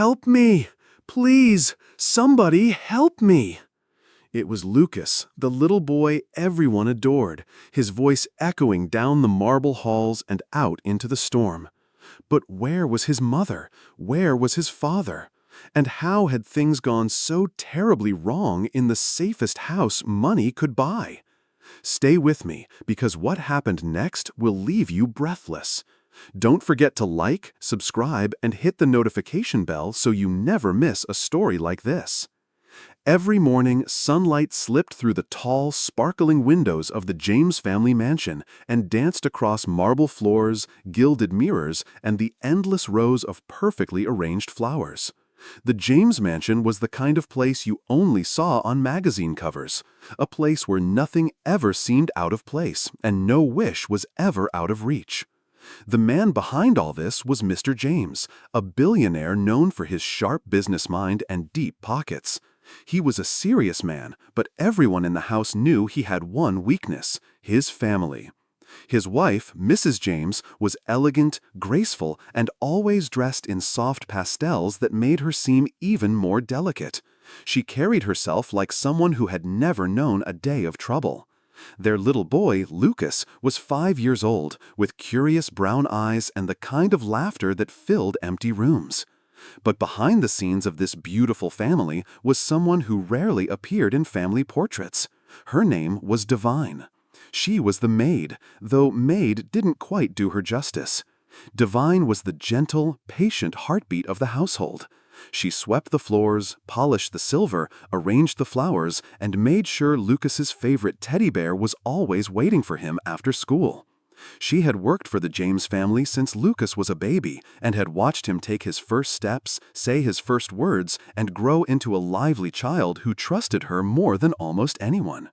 Help me! Please, somebody help me! It was Lucas, the little boy everyone adored, his voice echoing down the marble halls and out into the storm. But where was his mother? Where was his father? And how had things gone so terribly wrong in the safest house money could buy? Stay with me, because what happened next will leave you breathless. Don't forget to like, subscribe, and hit the notification bell so you never miss a story like this. Every morning, sunlight slipped through the tall, sparkling windows of the James family mansion and danced across marble floors, gilded mirrors, and the endless rows of perfectly arranged flowers. The James mansion was the kind of place you only saw on magazine covers, a place where nothing ever seemed out of place and no wish was ever out of reach. The man behind all this was Mr. James, a billionaire known for his sharp business mind and deep pockets. He was a serious man, but everyone in the house knew he had one weakness: his family. His wife, Mrs. James, was elegant, graceful, and always dressed in soft pastels that made her seem even more delicate. She carried herself like someone who had never known a day of trouble. Their little boy, Lucas, was 5 years old, with curious brown eyes and the kind of laughter that filled empty rooms. But behind the scenes of this beautiful family was someone who rarely appeared in family portraits. Her name was Divine. She was the maid, though Maid didn't quite do her justice. Divine was the gentle, patient heartbeat of the household. She swept the floors, polished the silver, arranged the flowers, and made sure Lucas's favorite teddy bear was always waiting for him after school. She had worked for the James family since Lucas was a baby and had watched him take his first steps, say his first words, and grow into a lively child who trusted her more than almost anyone.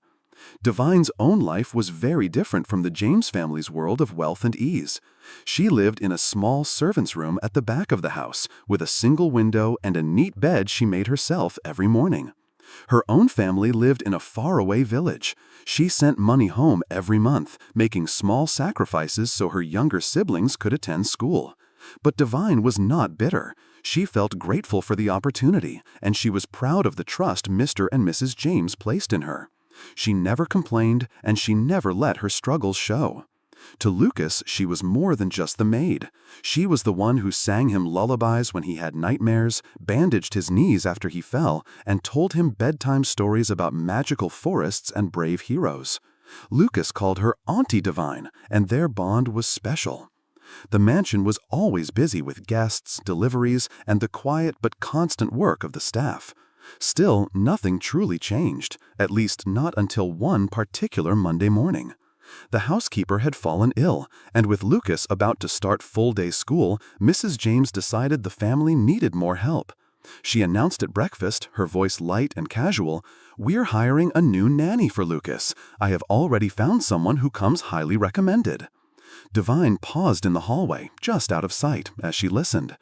Divine's own life was very different from the James family's world of wealth and ease. She lived in a small servant's room at the back of the house, with a single window and a neat bed she made herself every morning. Her own family lived in a faraway village. She sent money home every month, making small sacrifices so her younger siblings could attend school. But Divine was not bitter. She felt grateful for the opportunity, and she was proud of the trust Mr. and Mrs. James placed in her. She never complained, and she never let her struggles show. To Lucas, she was more than just the maid. She was the one who sang him lullabies when he had nightmares, bandaged his knees after he fell, and told him bedtime stories about magical forests and brave heroes. Lucas called her Auntie Divine, and their bond was special. The mansion was always busy with guests, deliveries, and the quiet but constant work of the staff. Still, nothing truly changed, at least not until one particular Monday morning. The housekeeper had fallen ill, and with Lucas about to start full-day school, Mrs. James decided the family needed more help. She announced at breakfast, her voice light and casual, "We're hiring a new nanny for Lucas. I have already found someone who comes highly recommended." Divine paused in the hallway, just out of sight, as she listened.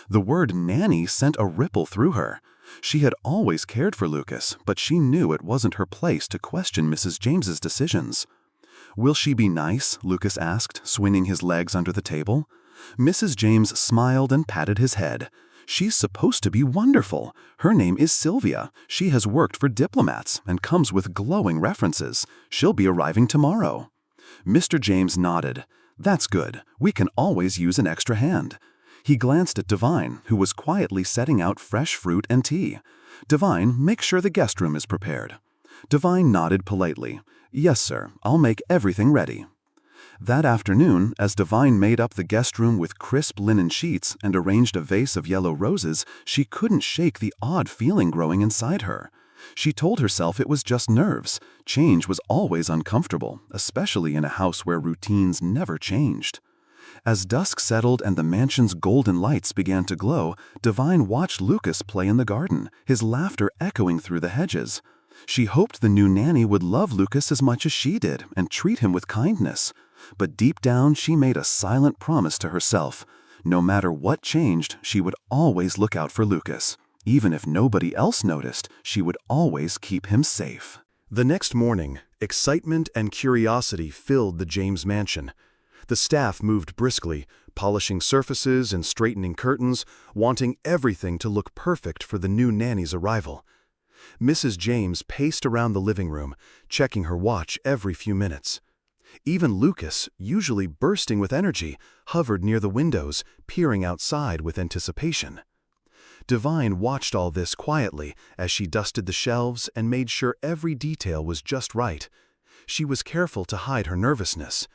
The word nanny sent a ripple through her. She had always cared for Lucas, but she knew it wasn't her place to question Mrs. James's decisions. "Will she be nice?" Lucas asked, swinging his legs under the table. Mrs. James smiled and patted his head. "She's supposed to be wonderful. Her name is Sylvia. She has worked for diplomats and comes with glowing references. She'll be arriving tomorrow." Mr. James nodded. "That's good. We can always use an extra hand." He glanced at Divine, who was quietly setting out fresh fruit and tea. "Divine, make sure the guest room is prepared." Divine nodded politely. "Yes, sir. I'll make everything ready." That afternoon, as Divine made up the guest room with crisp linen sheets and arranged a vase of yellow roses, she couldn't shake the odd feeling growing inside her. She told herself it was just nerves. Change was always uncomfortable, especially in a house where routines never changed. As dusk settled and the mansion's golden lights began to glow, Divine watched Lucas play in the garden, his laughter echoing through the hedges. She hoped the new nanny would love Lucas as much as she did and treat him with kindness. But deep down, she made a silent promise to herself. No matter what changed, she would always look out for Lucas. Even if nobody else noticed, she would always keep him safe. The next morning, excitement and curiosity filled the James mansion. The staff moved briskly, polishing surfaces and straightening curtains, wanting everything to look perfect for the new nanny's arrival. Mrs. James paced around the living room, checking her watch every few minutes. Even Lucas, usually bursting with energy, hovered near the windows, peering outside with anticipation. Divine watched all this quietly as she dusted the shelves and made sure every detail was just right. She was careful to hide her nervousness.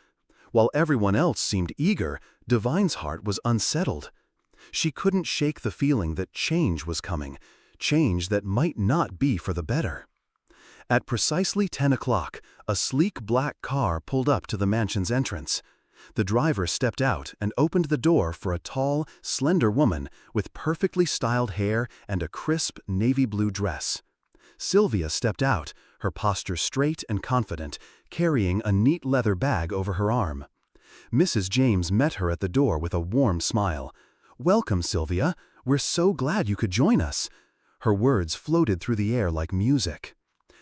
While everyone else seemed eager, Divine's heart was unsettled. She couldn't shake the feeling that change was coming, change that might not be for the better. At precisely 10 o'clock, a sleek black car pulled up to the mansion's entrance. The driver stepped out and opened the door for a tall, slender woman with perfectly styled hair and a crisp navy blue dress. Sylvia stepped out, her posture straight and confident, carrying a neat leather bag over her arm. Mrs. James met her at the door with a warm smile. "Welcome, Sylvia. We're so glad you could join us." Her words floated through the air like music.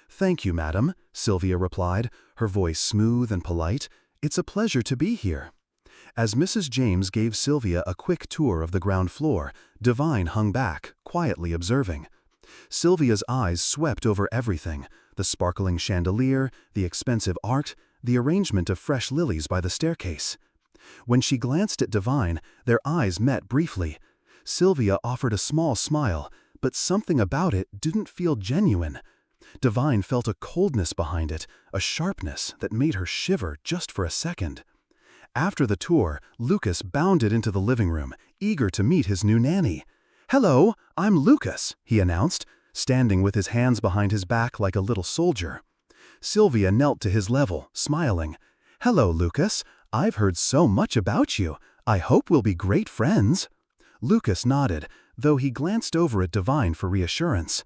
"Thank you, madam," Sylvia replied, her voice smooth and polite. "It's a pleasure to be here." As Mrs. James gave Sylvia a quick tour of the ground floor, Divine hung back, quietly observing. Sylvia's eyes swept over everything: the sparkling chandelier, the expensive art, the arrangement of fresh lilies by the staircase. When she glanced at Divine, their eyes met briefly. Sylvia offered a small smile, but something about it didn't feel genuine. Divine felt a coldness behind it, a sharpness that made her shiver just for a second. After the tour, Lucas bounded into the living room, eager to meet his new nanny. "Hello, I'm Lucas," he announced, standing with his hands behind his back like a little soldier. Sylvia knelt to his level, smiling. "Hello, Lucas. I've heard so much about you. I hope we'll be great friends." Lucas nodded, though he glanced over at Divine for reassurance.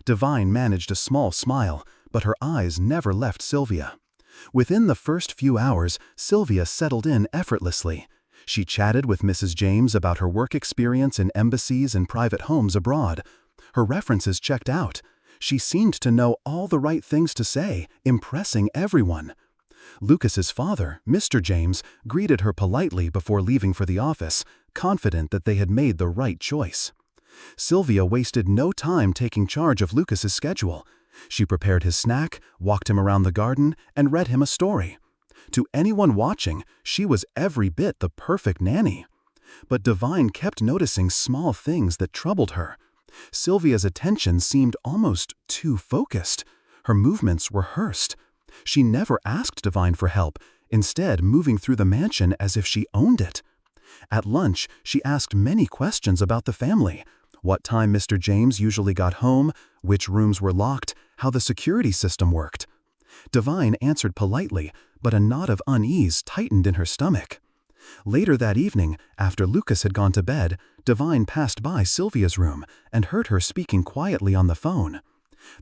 Divine managed a small smile, but her eyes never left Sylvia. Within the first few hours, Sylvia settled in effortlessly. She chatted with Mrs. James about her work experience in embassies and private homes abroad. Her references checked out. She seemed to know all the right things to say, impressing everyone. Lucas's father, Mr. James, greeted her politely before leaving for the office, confident that they had made the right choice. Sylvia wasted no time taking charge of Lucas's schedule. She prepared his snack, walked him around the garden, and read him a story. To anyone watching, she was every bit the perfect nanny. But Divine kept noticing small things that troubled her. Sylvia's attention seemed almost too focused. Her movements rehearsed. She never asked Divine for help, instead moving through the mansion as if she owned it. At lunch, she asked many questions about the family: what time Mr. James usually got home, which rooms were locked, how the security system worked. Divine answered politely, but a knot of unease tightened in her stomach. Later that evening, after Lucas had gone to bed, Divine passed by Sylvia's room and heard her speaking quietly on the phone.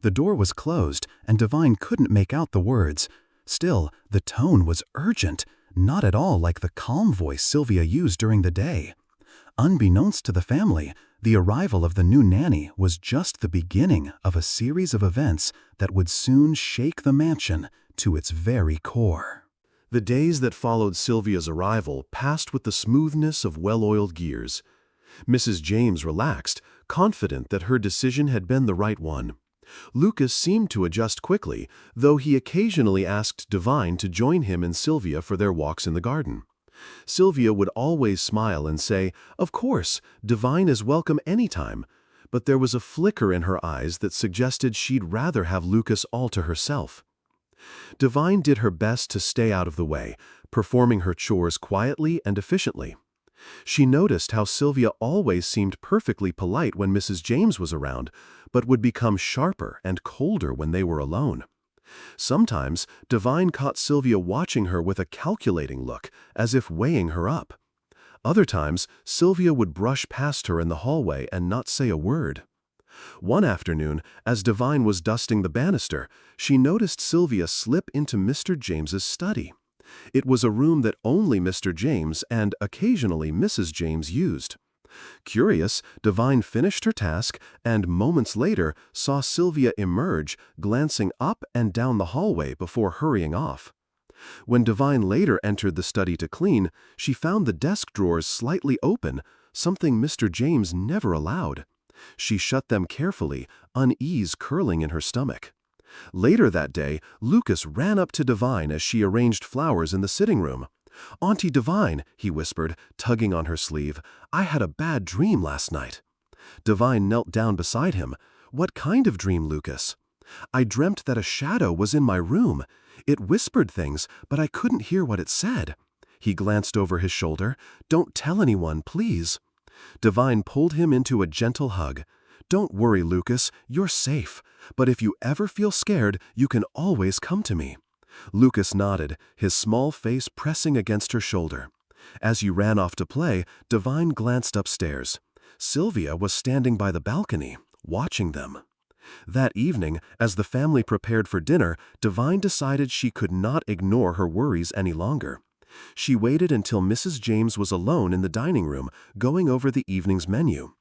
The door was closed, and Divine couldn't make out the words. Still, the tone was urgent, not at all like the calm voice Sylvia used during the day. Unbeknownst to the family, the arrival of the new nanny was just the beginning of a series of events that would soon shake the mansion to its very core. The days that followed Sylvia's arrival passed with the smoothness of well-oiled gears. Mrs. James relaxed, confident that her decision had been the right one. Lucas seemed to adjust quickly, though he occasionally asked Divine to join him and Sylvia for their walks in the garden. Sylvia would always smile and say, "Of course, Divine is welcome anytime," but there was a flicker in her eyes that suggested she'd rather have Lucas all to herself. Divine did her best to stay out of the way, performing her chores quietly and efficiently. She noticed how Sylvia always seemed perfectly polite when Mrs. James was around, but would become sharper and colder when they were alone. Sometimes, Divine caught Sylvia watching her with a calculating look, as if weighing her up. Other times, Sylvia would brush past her in the hallway and not say a word. One afternoon, as Divine was dusting the banister, she noticed Sylvia slip into Mr. James's study. It was a room that only Mr. James and occasionally Mrs. James used. Curious, Divine finished her task and moments later saw Sylvia emerge, glancing up and down the hallway before hurrying off. When Divine later entered the study to clean, she found the desk drawers slightly open, something Mr. James never allowed. She shut them carefully, unease curling in her stomach. Later that day, Lucas ran up to Divine as she arranged flowers in the sitting room. "Auntie Divine," he whispered, tugging on her sleeve, "I had a bad dream last night." Divine knelt down beside him. "What kind of dream, Lucas?" "I dreamt that a shadow was in my room. It whispered things, but I couldn't hear what it said." He glanced over his shoulder. "Don't tell anyone, please." Divine pulled him into a gentle hug. "Don't worry, Lucas, you're safe. But if you ever feel scared, you can always come to me." Lucas nodded, his small face pressing against her shoulder. As you ran off to play, Divine glanced upstairs. Sylvia was standing by the balcony, watching them. That evening, as the family prepared for dinner, Divine decided she could not ignore her worries any longer. She waited until Mrs. James was alone in the dining room, going over the evening's menu.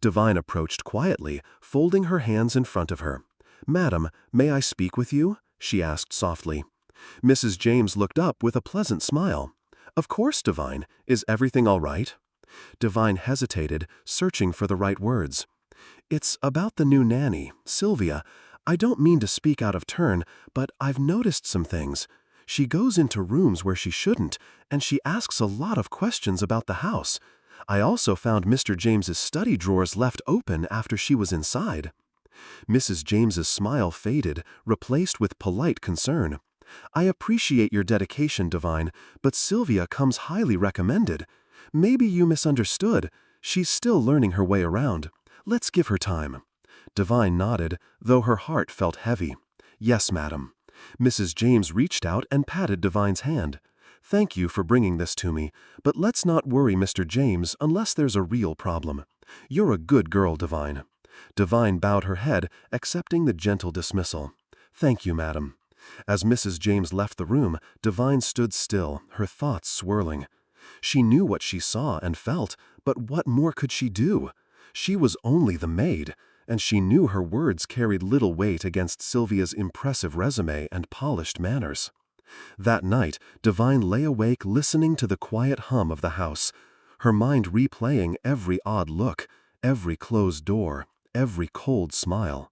Divine approached quietly, folding her hands in front of her. "Madam, may I speak with you?" she asked softly. Mrs. James looked up with a pleasant smile. "Of course, Divine. Is everything all right?" Divine hesitated, searching for the right words. "It's about the new nanny, Sylvia. I don't mean to speak out of turn, but I've noticed some things. She goes into rooms where she shouldn't, and she asks a lot of questions about the house. I also found Mr. James's study drawers left open after she was inside." Mrs. James's smile faded, replaced with polite concern. "I appreciate your dedication, Divine, but Sylvia comes highly recommended. Maybe you misunderstood. She's still learning her way around. Let's give her time." Divine nodded, though her heart felt heavy. "Yes, madam." Mrs. James reached out and patted Divine's hand. "Thank you for bringing this to me, but let's not worry Mr. James unless there's a real problem. You're a good girl, Divine." Divine bowed her head, accepting the gentle dismissal. "Thank you, madam." As Mrs. James left the room, Divine stood still, her thoughts swirling. She knew what she saw and felt, but what more could she do? She was only the maid, and she knew her words carried little weight against Sylvia's impressive resume and polished manners. That night, Divine lay awake listening to the quiet hum of the house, her mind replaying every odd look, every closed door, every cold smile.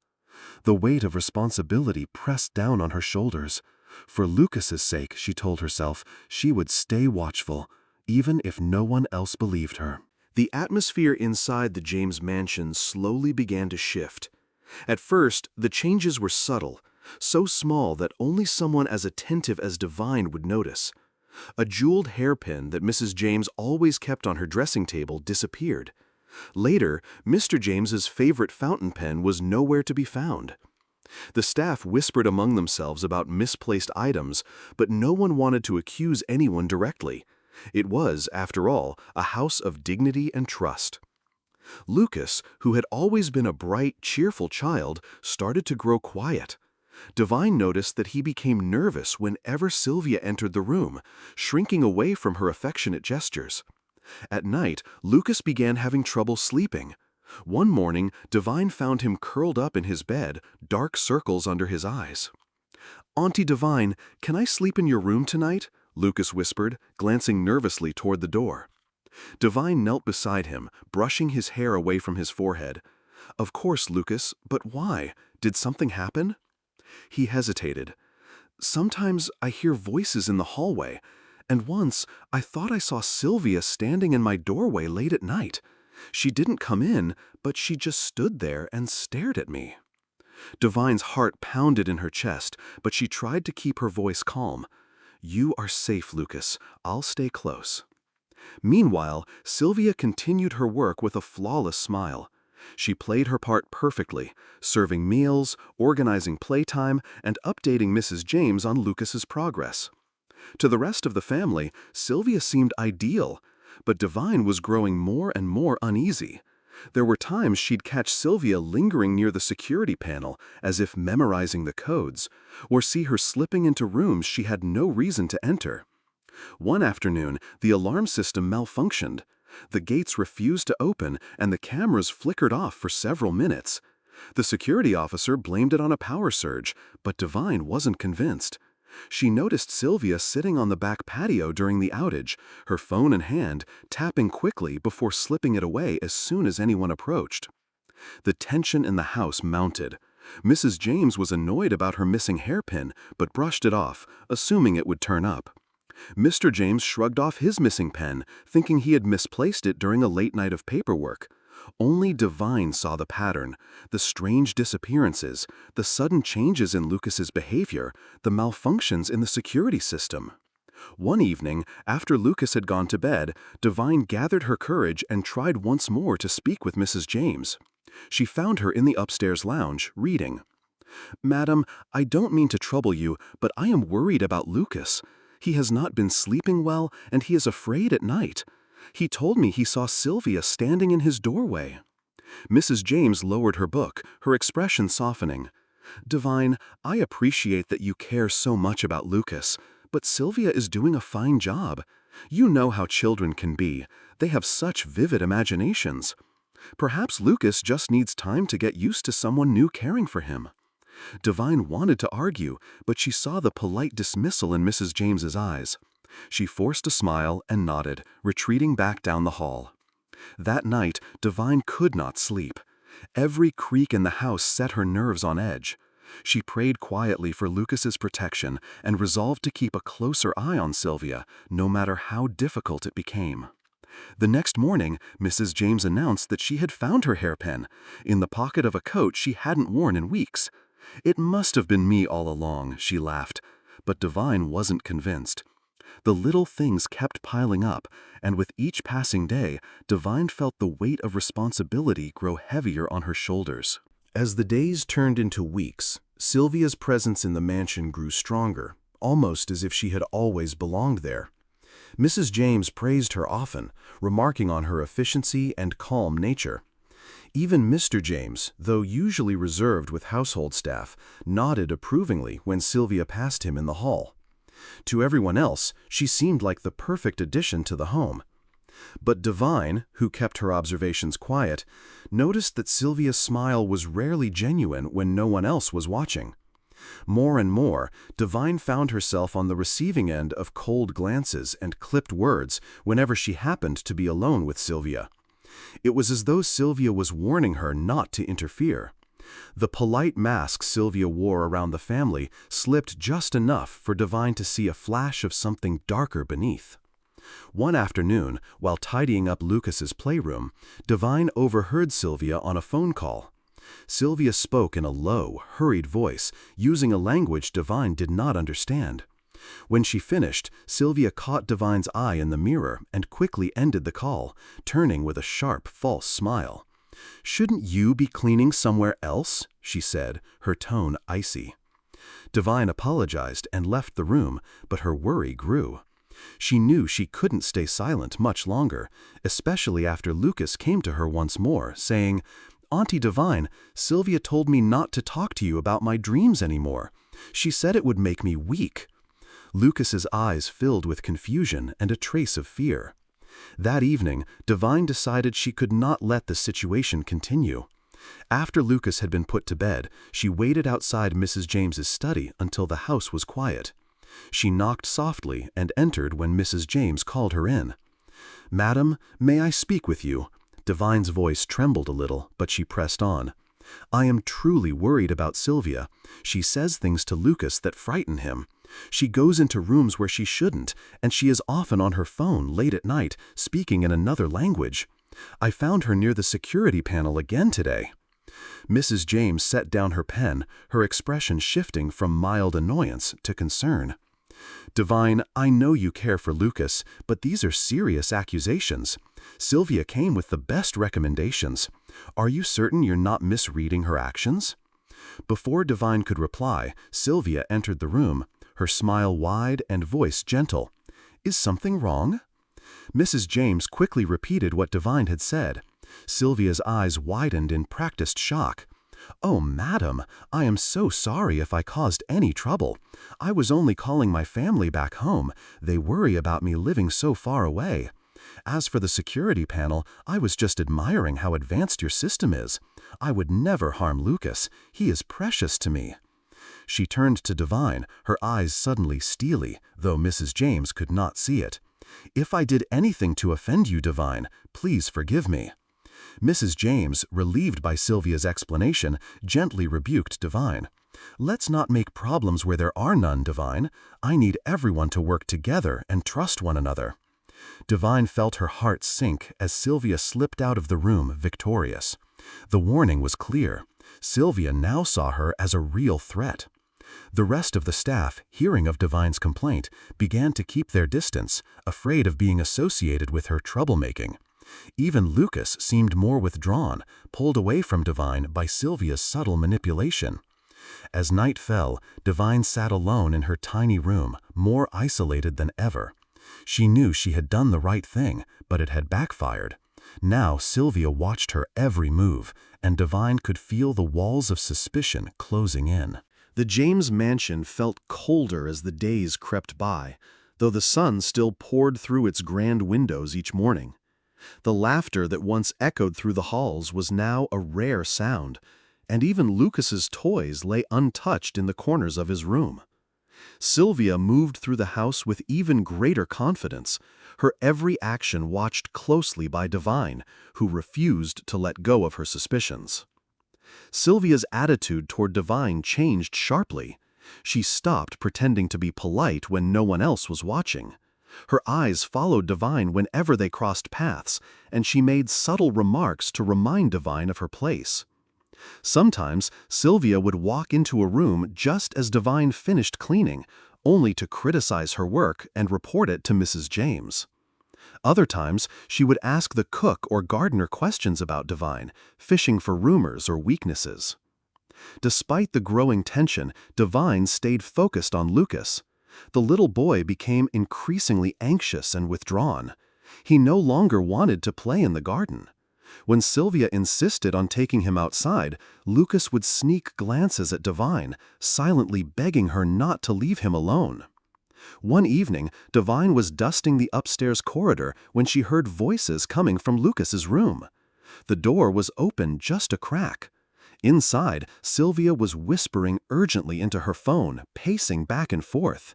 The weight of responsibility pressed down on her shoulders. For Lucas's sake, she told herself, she would stay watchful, even if no one else believed her. The atmosphere inside the James mansion slowly began to shift. At first, the changes were subtle, so small that only someone as attentive as Divine would notice. A jeweled hairpin that Mrs. James always kept on her dressing table disappeared. Later, Mr. James's favorite fountain pen was nowhere to be found. The staff whispered among themselves about misplaced items, but no one wanted to accuse anyone directly. It was, after all, a house of dignity and trust. Lucas, who had always been a bright, cheerful child, started to grow quiet. Divine noticed that he became nervous whenever Sylvia entered the room, shrinking away from her affectionate gestures. At night, Lucas began having trouble sleeping. One morning, Divine found him curled up in his bed, dark circles under his eyes. "Auntie Divine, can I sleep in your room tonight?" Lucas whispered, glancing nervously toward the door. Divine knelt beside him, brushing his hair away from his forehead. "Of course, Lucas, but why? Did something happen?" He hesitated. "Sometimes I hear voices in the hallway, and once I thought I saw Sylvia standing in my doorway late at night. She didn't come in, but she just stood there and stared at me." Divine's heart pounded in her chest, but she tried to keep her voice calm. "You are safe, Lucas. I'll stay close." Meanwhile, Sylvia continued her work with a flawless smile. She played her part perfectly, serving meals, organizing playtime, and updating Mrs. James on Lucas's progress. To the rest of the family, Sylvia seemed ideal, but Divine was growing more and more uneasy. There were times she'd catch Sylvia lingering near the security panel, as if memorizing the codes, or see her slipping into rooms she had no reason to enter. One afternoon, the alarm system malfunctioned. The gates refused to open, and the cameras flickered off for several minutes. The security officer blamed it on a power surge, but Divine wasn't convinced. She noticed Sylvia sitting on the back patio during the outage, her phone in hand, tapping quickly before slipping it away as soon as anyone approached. The tension in the house mounted. Mrs. James was annoyed about her missing hairpin, but brushed it off, assuming it would turn up. Mr. James shrugged off his missing pen, thinking he had misplaced it during a late night of paperwork. Only Divine saw the pattern, the strange disappearances, the sudden changes in Lucas's behavior, the malfunctions in the security system. One evening, after Lucas had gone to bed, Divine gathered her courage and tried once more to speak with Mrs. James. She found her in the upstairs lounge, reading. "Madam, I don't mean to trouble you, but I am worried about Lucas. He has not been sleeping well, and he is afraid at night. He told me he saw Sylvia standing in his doorway." Mrs. James lowered her book, her expression softening. "Divine, I appreciate that you care so much about Lucas, but Sylvia is doing a fine job. You know how children can be. They have such vivid imaginations. Perhaps Lucas just needs time to get used to someone new caring for him." Divine wanted to argue, but she saw the polite dismissal in Mrs. James's eyes. She forced a smile and nodded, retreating back down the hall. That night, Divine could not sleep. Every creak in the house set her nerves on edge. She prayed quietly for Lucas's protection and resolved to keep a closer eye on Sylvia, no matter how difficult it became. The next morning, Mrs. James announced that she had found her hairpin, in the pocket of a coat she hadn't worn in weeks. "It must have been me all along," she laughed, but Divine wasn't convinced. The little things kept piling up, and with each passing day, Divine felt the weight of responsibility grow heavier on her shoulders. As the days turned into weeks, Sylvia's presence in the mansion grew stronger, almost as if she had always belonged there. Mrs. James praised her often, remarking on her efficiency and calm nature. Even Mr. James, though usually reserved with household staff, nodded approvingly when Sylvia passed him in the hall. To everyone else, she seemed like the perfect addition to the home. But Divine, who kept her observations quiet, noticed that Sylvia's smile was rarely genuine when no one else was watching. More and more, Divine found herself on the receiving end of cold glances and clipped words whenever she happened to be alone with Sylvia. It was as though Sylvia was warning her not to interfere. The polite mask Sylvia wore around the family slipped just enough for Divine to see a flash of something darker beneath. One afternoon, while tidying up Lucas's playroom, Divine overheard Sylvia on a phone call. Sylvia spoke in a low, hurried voice, using a language Divine did not understand. When she finished, Sylvia caught Divine's eye in the mirror and quickly ended the call, turning with a sharp, false smile. "Shouldn't you be cleaning somewhere else?" she said, her tone icy. Divine apologized and left the room, but her worry grew. She knew she couldn't stay silent much longer, especially after Lucas came to her once more, saying, "Auntie Divine, Sylvia told me not to talk to you about my dreams anymore. She said it would make me weak." Lucas's eyes filled with confusion and a trace of fear. That evening, Divine decided she could not let the situation continue. After Lucas had been put to bed, she waited outside Mrs. James's study until the house was quiet. She knocked softly and entered when Mrs. James called her in. "Madam, may I speak with you?" Divine's voice trembled a little, but she pressed on. "I am truly worried about Sylvia. She says things to Lucas that frighten him. She goes into rooms where she shouldn't, and she is often on her phone late at night, speaking in another language. I found her near the security panel again today." Mrs. James set down her pen, her expression shifting from mild annoyance to concern. "Divine, I know you care for Lucas, but these are serious accusations. Sylvia came with the best recommendations. Are you certain you're not misreading her actions?" Before Divine could reply, Sylvia entered the room, her smile wide and voice gentle. "Is something wrong?" Mrs. James quickly repeated what Divine had said. Sylvia's eyes widened in practiced shock. "Oh, madam, I am so sorry if I caused any trouble. I was only calling my family back home. They worry about me living so far away. As for the security panel, I was just admiring how advanced your system is. I would never harm Lucas. He is precious to me." She turned to Divine, her eyes suddenly steely, though Mrs. James could not see it. "If I did anything to offend you, Divine, please forgive me." Mrs. James, relieved by Sylvia's explanation, gently rebuked Divine. "Let's not make problems where there are none, Divine. I need everyone to work together and trust one another." Divine felt her heart sink as Sylvia slipped out of the room victorious. The warning was clear. Sylvia now saw her as a real threat. The rest of the staff, hearing of Divine's complaint, began to keep their distance, afraid of being associated with her troublemaking. Even Lucas seemed more withdrawn, pulled away from Divine by Sylvia's subtle manipulation. As night fell, Divine sat alone in her tiny room, more isolated than ever. She knew she had done the right thing, but it had backfired. Now Sylvia watched her every move, and Divine could feel the walls of suspicion closing in. The James mansion felt colder as the days crept by, though the sun still poured through its grand windows each morning. The laughter that once echoed through the halls was now a rare sound, and even Lucas's toys lay untouched in the corners of his room. Sylvia moved through the house with even greater confidence, her every action watched closely by Divine, who refused to let go of her suspicions. Sylvia's attitude toward Divine changed sharply. She stopped pretending to be polite when no one else was watching. Her eyes followed Divine whenever they crossed paths, and she made subtle remarks to remind Divine of her place. Sometimes Sylvia would walk into a room just as Divine finished cleaning, only to criticize her work and report it to Mrs. James. Other times, she would ask the cook or gardener questions about Divine, fishing for rumors or weaknesses. Despite the growing tension, Divine stayed focused on Lucas. The little boy became increasingly anxious and withdrawn. He no longer wanted to play in the garden. When Sylvia insisted on taking him outside, Lucas would sneak glances at Divine, silently begging her not to leave him alone. One evening, Divine was dusting the upstairs corridor when she heard voices coming from Lucas's room. The door was open just a crack. Inside, Sylvia was whispering urgently into her phone, pacing back and forth.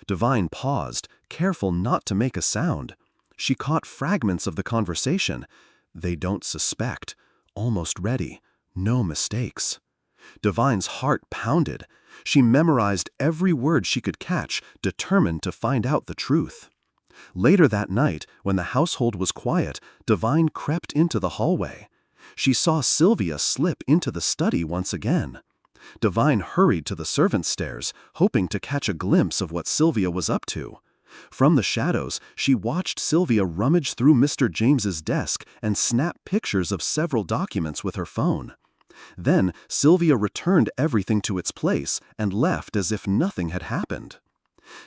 Divine paused, careful not to make a sound. She caught fragments of the conversation. "They don't suspect. Almost ready. No mistakes." Divine's heart pounded. She memorized every word she could catch, determined to find out the truth. Later that night, when the household was quiet, Divine crept into the hallway. She saw Sylvia slip into the study once again. Divine hurried to the servants' stairs, hoping to catch a glimpse of what Sylvia was up to. From the shadows, she watched Sylvia rummage through Mr. James's desk and snap pictures of several documents with her phone. Then Sylvia returned everything to its place and left as if nothing had happened.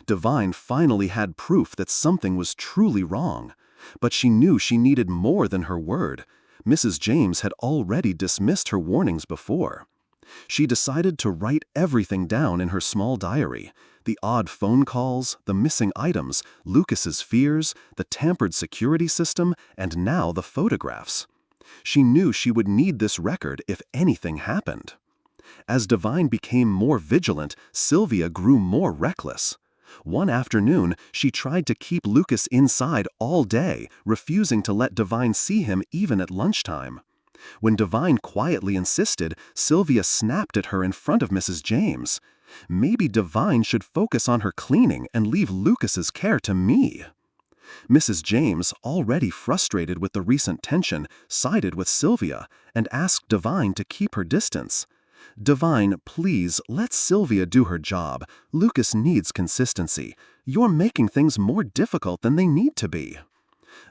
Divine finally had proof that something was truly wrong, but she knew she needed more than her word. Mrs. James had already dismissed her warnings before. She decided to write everything down in her small diary: the odd phone calls, the missing items, Lucas's fears, the tampered security system, and now the photographs. She knew she would need this record if anything happened. As Divine became more vigilant, Sylvia grew more reckless. One afternoon, she tried to keep Lucas inside all day, refusing to let Divine see him even at lunchtime. When Divine quietly insisted, Sylvia snapped at her in front of Mrs. James. "Maybe Divine should focus on her cleaning and leave Lucas's care to me." Mrs. James, already frustrated with the recent tension, sided with Sylvia and asked Divine to keep her distance. "Divine, please, let Sylvia do her job. Lucas needs consistency. You're making things more difficult than they need to be."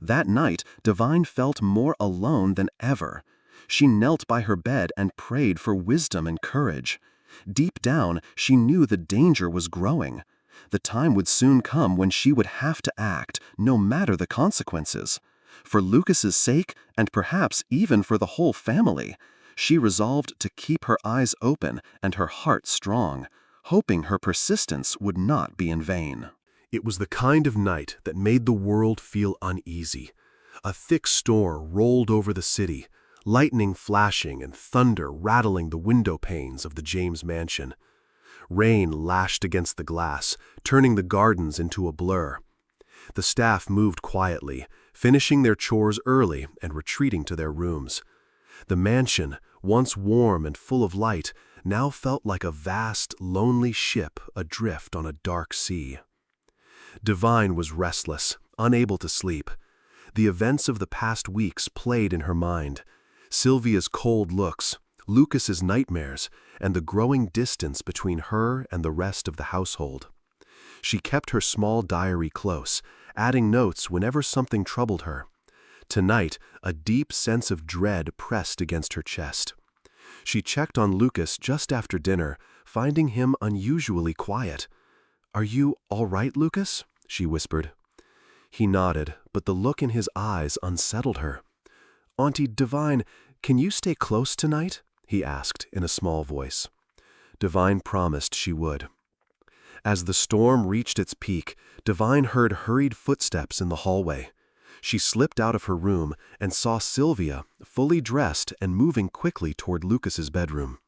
That night, Divine felt more alone than ever. She knelt by her bed and prayed for wisdom and courage. Deep down, she knew the danger was growing. The time would soon come when she would have to act, no matter the consequences. For Lucas's sake, and perhaps even for the whole family, she resolved to keep her eyes open and her heart strong, hoping her persistence would not be in vain. It was the kind of night that made the world feel uneasy. A thick storm rolled over the city, lightning flashing and thunder rattling the window panes of the James mansion. Rain lashed against the glass, turning the gardens into a blur. The staff moved quietly, finishing their chores early and retreating to their rooms. The mansion, once warm and full of light, now felt like a vast, lonely ship adrift on a dark sea. Divine was restless, unable to sleep. The events of the past weeks played in her mind. Sylvia's cold looks, Lucas's nightmares, and the growing distance between her and the rest of the household. She kept her small diary close, adding notes whenever something troubled her. Tonight, a deep sense of dread pressed against her chest. She checked on Lucas just after dinner, finding him unusually quiet. "Are you all right, Lucas?" she whispered. He nodded, but the look in his eyes unsettled her. "Auntie Divine, can you stay close tonight?" he asked in a small voice. Divine promised she would. As the storm reached its peak, Divine heard hurried footsteps in the hallway. She slipped out of her room and saw Sylvia, fully dressed and moving quickly toward Lucas's bedroom.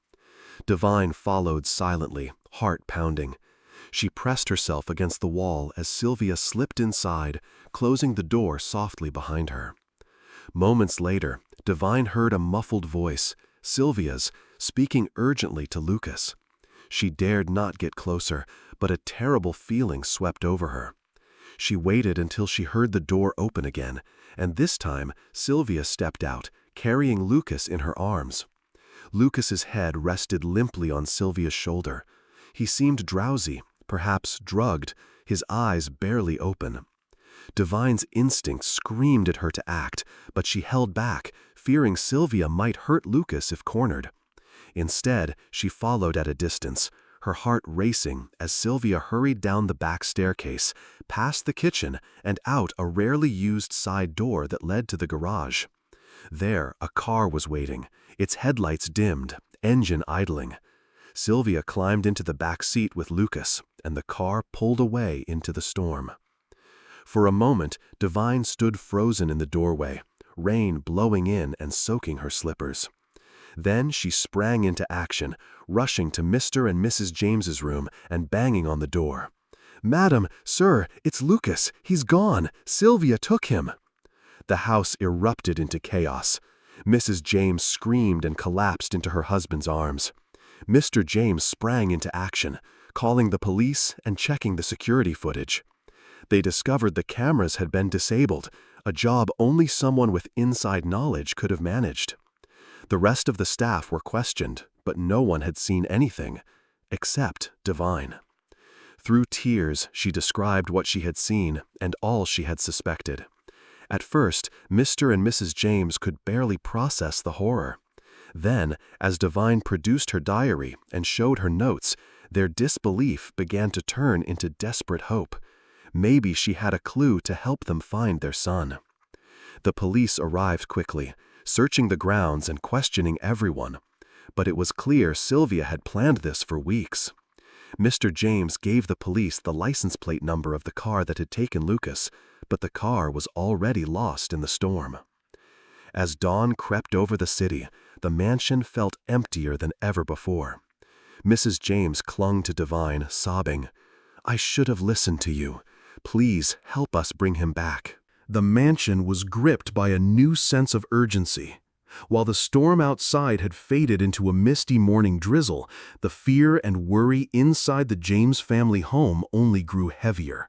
Divine followed silently, heart pounding. She pressed herself against the wall as Sylvia slipped inside, closing the door softly behind her. Moments later, Divine heard a muffled voice, Sylvia's, speaking urgently to Lucas. She dared not get closer, but a terrible feeling swept over her. She waited until she heard the door open again, and this time Sylvia stepped out, carrying Lucas in her arms. Lucas's head rested limply on Sylvia's shoulder. He seemed drowsy, perhaps drugged, his eyes barely open. Divine's instinct screamed at her to act, but she held back, fearing Sylvia might hurt Lucas if cornered. Instead, she followed at a distance, her heart racing as Sylvia hurried down the back staircase, past the kitchen, and out a rarely used side door that led to the garage. There, a car was waiting, its headlights dimmed, engine idling. Sylvia climbed into the back seat with Lucas, and the car pulled away into the storm. For a moment, Divine stood frozen in the doorway, rain blowing in and soaking her slippers. Then she sprang into action, rushing to Mr. and Mrs. James's room and banging on the door. "Madam, sir, it's Lucas. He's gone. Sylvia took him." The house erupted into chaos. Mrs. James screamed and collapsed into her husband's arms. Mr. James sprang into action, calling the police and checking the security footage. They discovered the cameras had been disabled, a job only someone with inside knowledge could have managed. The rest of the staff were questioned, but no one had seen anything, except Divine. Through tears, she described what she had seen and all she had suspected. At first, Mr. and Mrs. James could barely process the horror. Then, as Divine produced her diary and showed her notes, their disbelief began to turn into desperate hope. Maybe she had a clue to help them find their son. The police arrived quickly, searching the grounds and questioning everyone. But it was clear Sylvia had planned this for weeks. Mr. James gave the police the license plate number of the car that had taken Lucas, but the car was already lost in the storm. As dawn crept over the city, the mansion felt emptier than ever before. Mrs. James clung to Divine, sobbing, "I should have listened to you. Please help us bring him back." The mansion was gripped by a new sense of urgency. While the storm outside had faded into a misty morning drizzle, the fear and worry inside the James family home only grew heavier.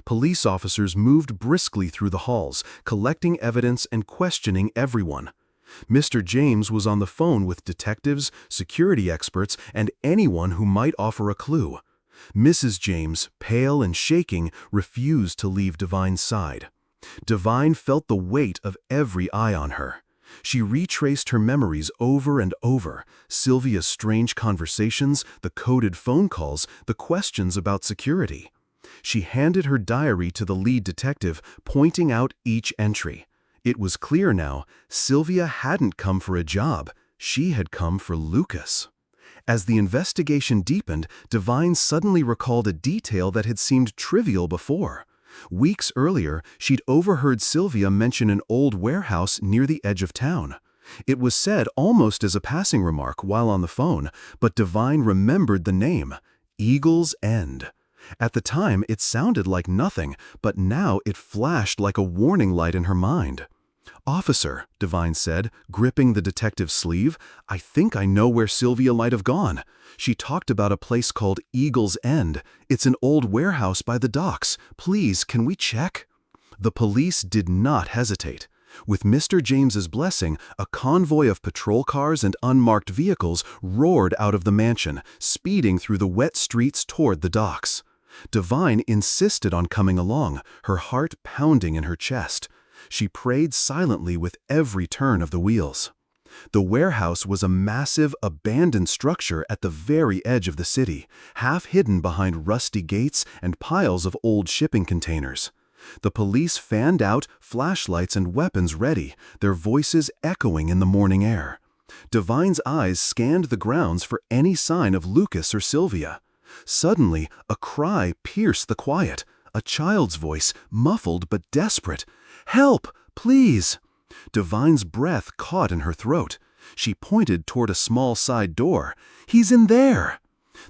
Police officers moved briskly through the halls, collecting evidence and questioning everyone. Mr. James was on the phone with detectives, security experts, and anyone who might offer a clue. Mrs. James, pale and shaking, refused to leave Divine's side. Divine felt the weight of every eye on her. She retraced her memories over and over, Sylvia's strange conversations, the coded phone calls, the questions about security. She handed her diary to the lead detective, pointing out each entry. It was clear now, Sylvia hadn't come for a job, she had come for Lucas. As the investigation deepened, Divine suddenly recalled a detail that had seemed trivial before. Weeks earlier, she'd overheard Sylvia mention an old warehouse near the edge of town. It was said almost as a passing remark while on the phone, but Divine remembered the name, Eagle's End. At the time, it sounded like nothing, but now it flashed like a warning light in her mind. "Officer," Divine said, gripping the detective's sleeve, "I think I know where Sylvia might have gone. She talked about a place called Eagle's End. It's an old warehouse by the docks. Please, can we check?" The police did not hesitate. With Mr. James's blessing, a convoy of patrol cars and unmarked vehicles roared out of the mansion, speeding through the wet streets toward the docks. Divine insisted on coming along, her heart pounding in her chest. She prayed silently with every turn of the wheels. The warehouse was a massive, abandoned structure at the very edge of the city, half hidden behind rusty gates and piles of old shipping containers. The police fanned out, flashlights and weapons ready, their voices echoing in the morning air. Divine's eyes scanned the grounds for any sign of Lucas or Sylvia. Suddenly, a cry pierced the quiet, a child's voice, muffled but desperate. "Help! Please!" Divine's breath caught in her throat. She pointed toward a small side door. "He's in there!"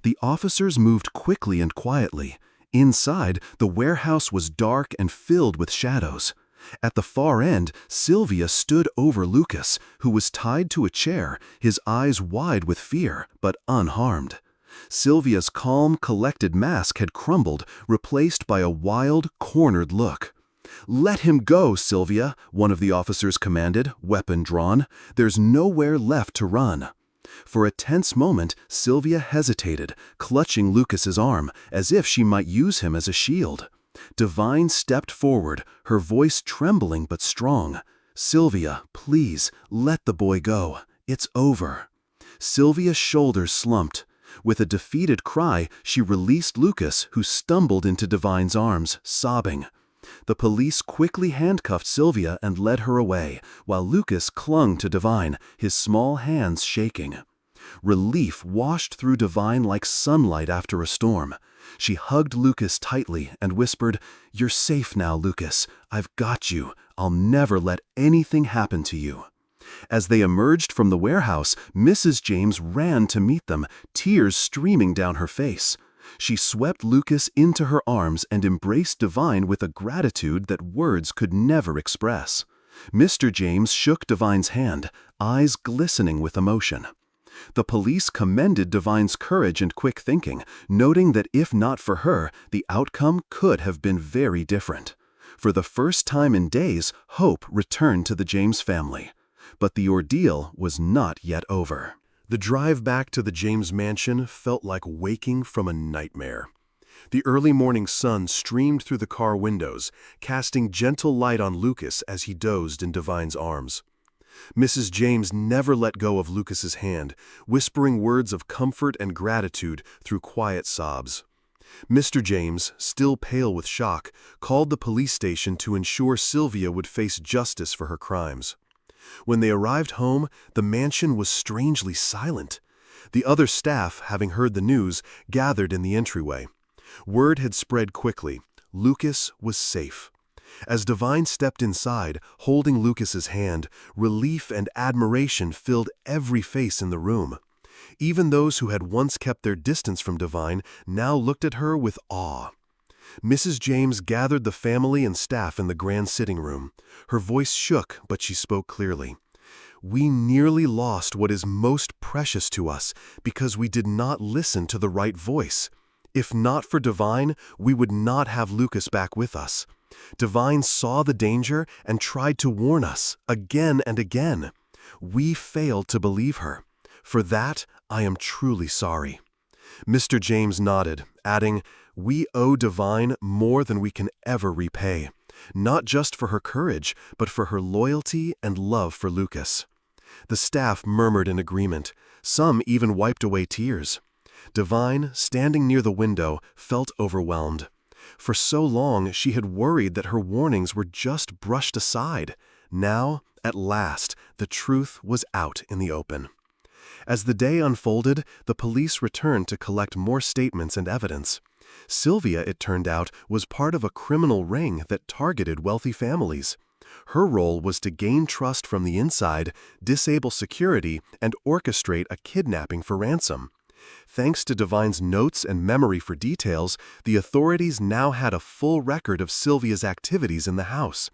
The officers moved quickly and quietly. Inside, the warehouse was dark and filled with shadows. At the far end, Sylvia stood over Lucas, who was tied to a chair, his eyes wide with fear, but unharmed. Sylvia's calm, collected mask had crumbled, replaced by a wild, cornered look. "Let him go, Sylvia," one of the officers commanded, weapon drawn. "There's nowhere left to run." For a tense moment, Sylvia hesitated, clutching Lucas's arm, as if she might use him as a shield. Divine stepped forward, her voice trembling but strong. "Sylvia, please, let the boy go. It's over." Sylvia's shoulders slumped. With a defeated cry, she released Lucas, who stumbled into Divine's arms, sobbing. The police quickly handcuffed Sylvia and led her away, while Lucas clung to Divine, his small hands shaking. Relief washed through Divine like sunlight after a storm. She hugged Lucas tightly and whispered, "You're safe now, Lucas. I've got you. I'll never let anything happen to you." As they emerged from the warehouse, Mrs. James ran to meet them, tears streaming down her face. She swept Lucas into her arms and embraced Divine with a gratitude that words could never express. Mr. James shook Divine's hand, eyes glistening with emotion. The police commended Divine's courage and quick thinking, noting that if not for her, the outcome could have been very different. For the first time in days, hope returned to the James family. But the ordeal was not yet over. The drive back to the James mansion felt like waking from a nightmare. The early morning sun streamed through the car windows, casting gentle light on Lucas as he dozed in Divine's arms. Mrs. James never let go of Lucas's hand, whispering words of comfort and gratitude through quiet sobs. Mr. James, still pale with shock, called the police station to ensure Sylvia would face justice for her crimes. When they arrived home, the mansion was strangely silent. The other staff, having heard the news, gathered in the entryway. Word had spread quickly. Lucas was safe. As Divine stepped inside, holding Lucas's hand, relief and admiration filled every face in the room. Even those who had once kept their distance from Divine now looked at her with awe. Mrs. James gathered the family and staff in the grand sitting room. Her voice shook, but she spoke clearly. "We nearly lost what is most precious to us because we did not listen to the right voice. If not for Divine, we would not have Lucas back with us. Divine saw the danger and tried to warn us, again and again. We failed to believe her. For that, I am truly sorry." Mr. James nodded, adding, "We owe Divine more than we can ever repay, not just for her courage, but for her loyalty and love for Lucas." The staff murmured in agreement. Some even wiped away tears. Divine, standing near the window, felt overwhelmed. For so long, she had worried that her warnings were just brushed aside. Now, at last, the truth was out in the open. As the day unfolded, the police returned to collect more statements and evidence. Sylvia, it turned out, was part of a criminal ring that targeted wealthy families. Her role was to gain trust from the inside, disable security, and orchestrate a kidnapping for ransom. Thanks to Divine's notes and memory for details, the authorities now had a full record of Sylvia's activities in the house.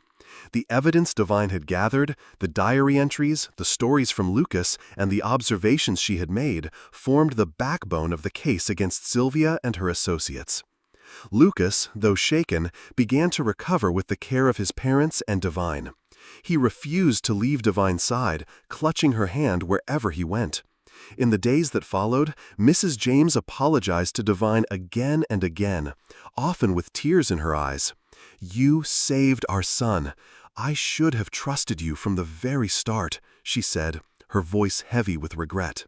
The evidence Divine had gathered, the diary entries, the stories from Lucas, and the observations she had made formed the backbone of the case against Sylvia and her associates. Lucas, though shaken, began to recover with the care of his parents and Divine. He refused to leave Divine's side, clutching her hand wherever he went. In the days that followed, Mrs. James apologized to Divine again and again, often with tears in her eyes. "You saved our son. I should have trusted you from the very start," she said, her voice heavy with regret.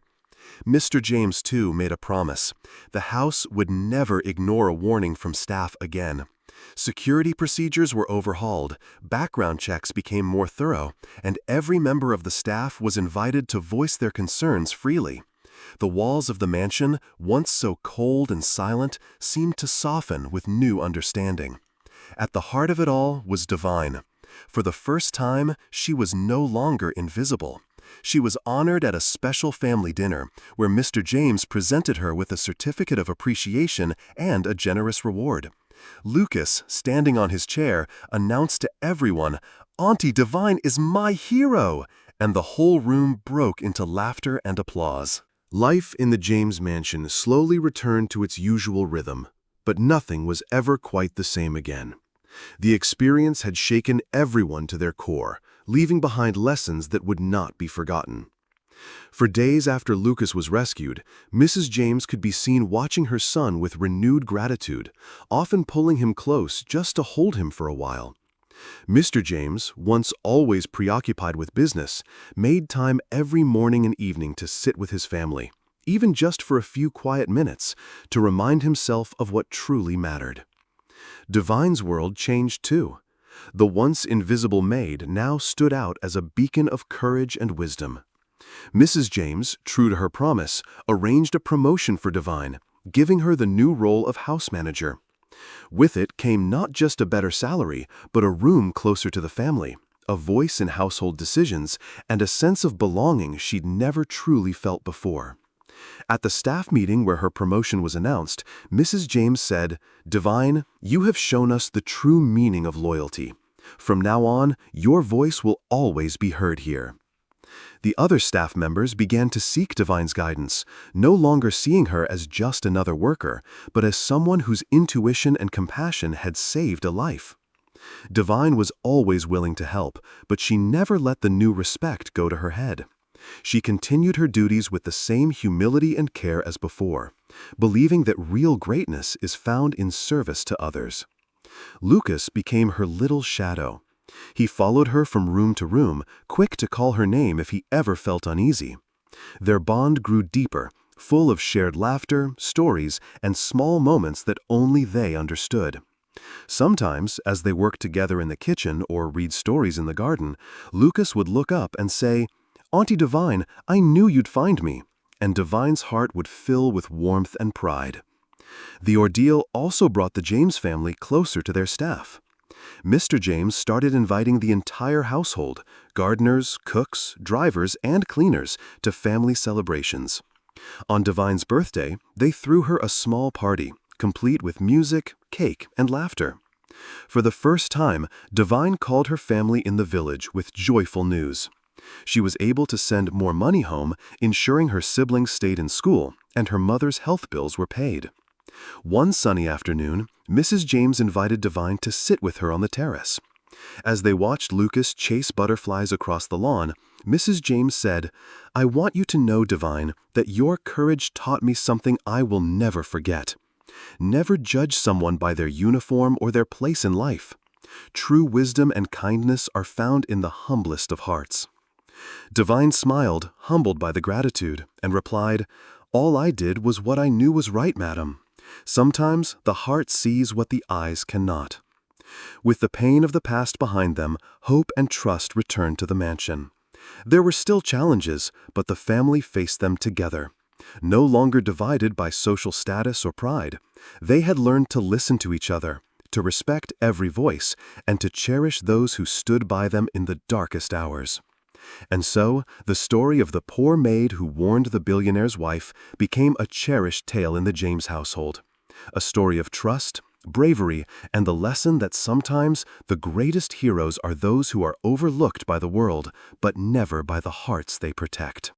Mr. James, too, made a promise. The house would never ignore a warning from staff again. Security procedures were overhauled, background checks became more thorough, and every member of the staff was invited to voice their concerns freely. The walls of the mansion, once so cold and silent, seemed to soften with new understanding. At the heart of it all was Divine. For the first time, she was no longer invisible. She was honored at a special family dinner, where Mr. James presented her with a certificate of appreciation and a generous reward. Lucas, standing on his chair, announced to everyone, "Auntie Divine is my hero!" and the whole room broke into laughter and applause. Life in the James mansion slowly returned to its usual rhythm, but nothing was ever quite the same again. The experience had shaken everyone to their core, leaving behind lessons that would not be forgotten. For days after Lucas was rescued, Mrs. James could be seen watching her son with renewed gratitude, often pulling him close just to hold him for a while. Mr. James, once always preoccupied with business, made time every morning and evening to sit with his family, even just for a few quiet minutes, to remind himself of what truly mattered. Divine's world changed too. The once invisible Maid now stood out as a beacon of courage and wisdom. Mrs. James, true to her promise, arranged a promotion for Divine, giving her the new role of house manager. With it came not just a better salary, but a room closer to the family, a voice in household decisions, and a sense of belonging she'd never truly felt before. At the staff meeting where her promotion was announced, Mrs. James said, "Divine, you have shown us the true meaning of loyalty. From now on, your voice will always be heard here." The other staff members began to seek Divine's guidance, no longer seeing her as just another worker, but as someone whose intuition and compassion had saved a life. Divine was always willing to help, but she never let the new respect go to her head. She continued her duties with the same humility and care as before, believing that real greatness is found in service to others. Lucas became her little shadow. He followed her from room to room, quick to call her name if he ever felt uneasy. Their bond grew deeper, full of shared laughter, stories, and small moments that only they understood. Sometimes, as they worked together in the kitchen or read stories in the garden, Lucas would look up and say, "Auntie Divine, I knew you'd find me," and Divine's heart would fill with warmth and pride. The ordeal also brought the James family closer to their staff. Mr. James started inviting the entire household, gardeners, cooks, drivers, and cleaners, to family celebrations. On Divine's birthday, they threw her a small party, complete with music, cake, and laughter. For the first time, Divine called her family in the village with joyful news. She was able to send more money home, ensuring her siblings stayed in school, and her mother's health bills were paid. One sunny afternoon, Mrs. James invited Divine to sit with her on the terrace. As they watched Lucas chase butterflies across the lawn, Mrs. James said, "I want you to know, Divine, that your courage taught me something I will never forget. Never judge someone by their uniform or their place in life. True wisdom and kindness are found in the humblest of hearts." Divine smiled, humbled by the gratitude, and replied, "All I did was what I knew was right, madam. Sometimes the heart sees what the eyes cannot." With the pain of the past behind them, hope and trust returned to the mansion. There were still challenges, but the family faced them together. No longer divided by social status or pride, they had learned to listen to each other, to respect every voice, and to cherish those who stood by them in the darkest hours. And so, the story of the poor maid who warned the billionaire's wife became a cherished tale in the James household. A story of trust, bravery, and the lesson that sometimes the greatest heroes are those who are overlooked by the world, but never by the hearts they protect.